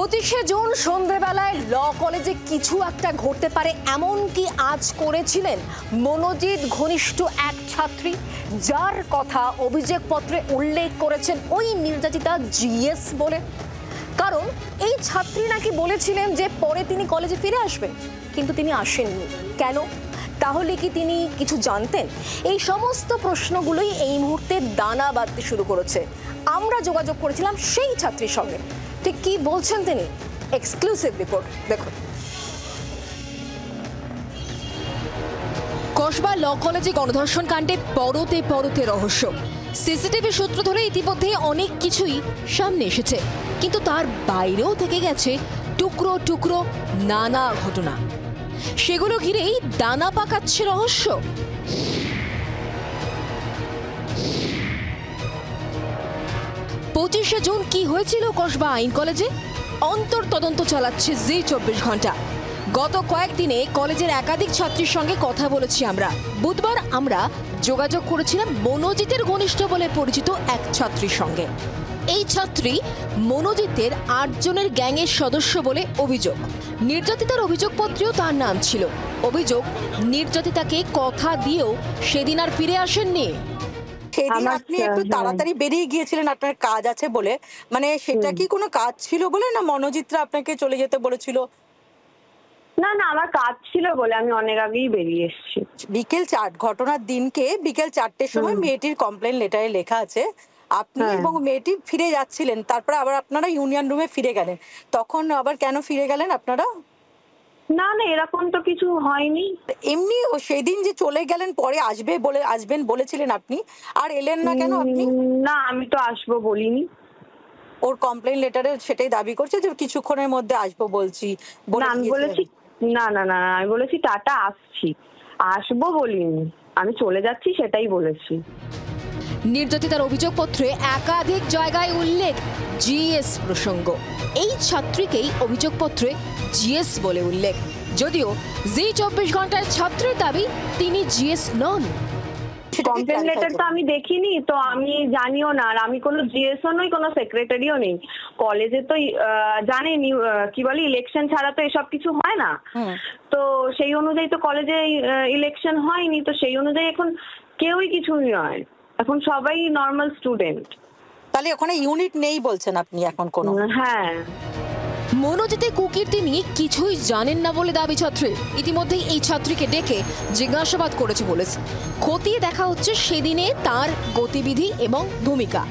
25শে June সন্ধ্যাবেলায় ল কলেজে কিছু একটা ঘটতে পারে এমন কি আজ করেছিলেন মনোজিৎ ঘনিষ্ঠ এক ছাত্রী, যার কথা অভিযোগপত্রে উল্লেখ করেছেন ওই নির্যাতিতা জিএস বলে। কারণ এই ছাত্রী নাকি বলেছিলেন যে পরে তিনি কলেজে ফিরে আসবেন, কিন্তু তিনি আসেননি। কেন? তাহলে কি তিনি কিছু জানতেন? এই সমস্ত প্রশ্নগুলোই এই মুহূর্তে দানা বাঁধতে শুরু করেছে। আমরা যোগাযোগ করেছিলাম সেই ছাত্রীর সঙ্গে, ঠিক কি বলছেন তিনি। এক্সক্লুসিভ রিপোর্ট দেখুন। কসবা ল কলেজে গণধর্ষণ কাণ্ডে পরতে পরতে রহস্য। সিসিটিভি সূত্র ধরে ইতিমধ্যে অনেক কিছুই সামনে এসেছে, কিন্তু তার বাইরেও থেকে গেছে টুকরো টুকরো নানা ঘটনা। সেগুলো ঘিরেই দানা পাকাচ্ছে রহস্য। 25শে জুন কি হয়েছিল কসবা আইন কলেজে? অন্তর তদন্ত চালাচ্ছে জি 24 ঘন্টা। গত কয়েকদিনে কলেজের একাধিক ছাত্রীর সঙ্গে কথা বলেছি আমরা। বুধবার আমরা যোগাযোগ করেছিলাম মনোজিতের ঘনিষ্ঠ বলে পরিচিত এক ছাত্রীর সঙ্গে। এই ছাত্রী মনোজিতের 8 জনের গ্যাংয়ের সদস্য বলে অভিযোগ। নির্যাতিতার অভিযোগপত্রেও তার নাম ছিল। অভিযোগ, নির্যাতিতাকে কথা দিয়েও সেদিন আর ফিরে আসেননি। সেদিন আপনি একটু তাড়াতাড়ি বেরিয়ে গিয়েছিলেন, আপনার কাজ আছে বলে। মানে সেটা কি কোনো কাজ ছিল বলে, না মনোজিতরা আপনাকে চলে যেতে বলেছিল? না না, আমার কাজ ছিল বলে আমি অনেক আগেই বেরিয়ে এসেছি। বিকেল 4 ঘটনার দিনকে বিকেল 4টের সময় মেয়েটির কমপ্লেন লেটারে লেখা আছে আপনি এবং মেয়েটি ফিরে যাচ্ছিলেন, তারপরে আবার আপনারা ইউনিয়ন রুমে ফিরে গেলেন। তখন আবার কেন ফিরে গেলেন আপনারা? না না, এরকম তো কিছু হয়নি। এমনি সেদিন যে চলে গেলেন, পরে আসবেন বলেছিলেন আপনি, আর এলেন না কেন আপনি? না, আমি তো আসবো বলিনি। ওর কমপ্লেন লেটারে সেটাই দাবি করছে যে কিছুক্ষণের মধ্যে আসবো বলছি। আমি বলেছি না না না, আমি বলেছি টাটা, আসছি, আসবো বলিনি, আমি চলে যাচ্ছি সেটাই বলেছি। নির্যাতিতার অভিযোগপত্রে একাধিক জায়গায় উল্লেখ জিএস প্রসঙ্গ। এই ছাত্রীকেই অভিযোগপত্রে জিএস বলে উল্লেখ, যদিও জি 24 ঘন্টার ছাত্রের দাবি তিনি জিএস নন। কমপ্লেন লেটার তো আমি দেখিনি, তো আমি জানিও না। আর আমি কোনো জিএসও নই, কোনো সেক্রেটারিও নেই কলেজে। তো জানেনি কি বলে, ইলেকশন ছাড়া তো এসব কিছু হয় না। তো সেই অনুযায়ী তো কলেজে ইলেকশন হয়নি, তো সেই অনুযায়ী এখন কেউই কিছুই নয়, এখন সবাই নর্মাল স্টুডেন্ট। তাহলে ওখানে ইউনিট নেই বলছেন আপনি এখন কোনো? হ্যাঁ। মনোজিতের কুকীর্তি নিয়ে কিছুই জানেন না বলে দাবি ছাত্রীর। ইতিমধ্যেই এই ছাত্রীকে ডেকে জিজ্ঞাসাবাদ করেছে পুলিশ। খতিয়ে দেখা হচ্ছে সেদিনে তার গতিবিধি এবং ভূমিকা।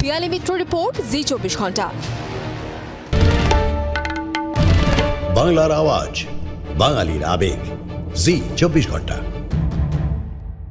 পিয়ালি মিত্র রিপোর্ট, জি 24 ঘন্টা। বাংলার আওয়াজ, বাঙালির আবেগ, জি 24 ঘন্টা।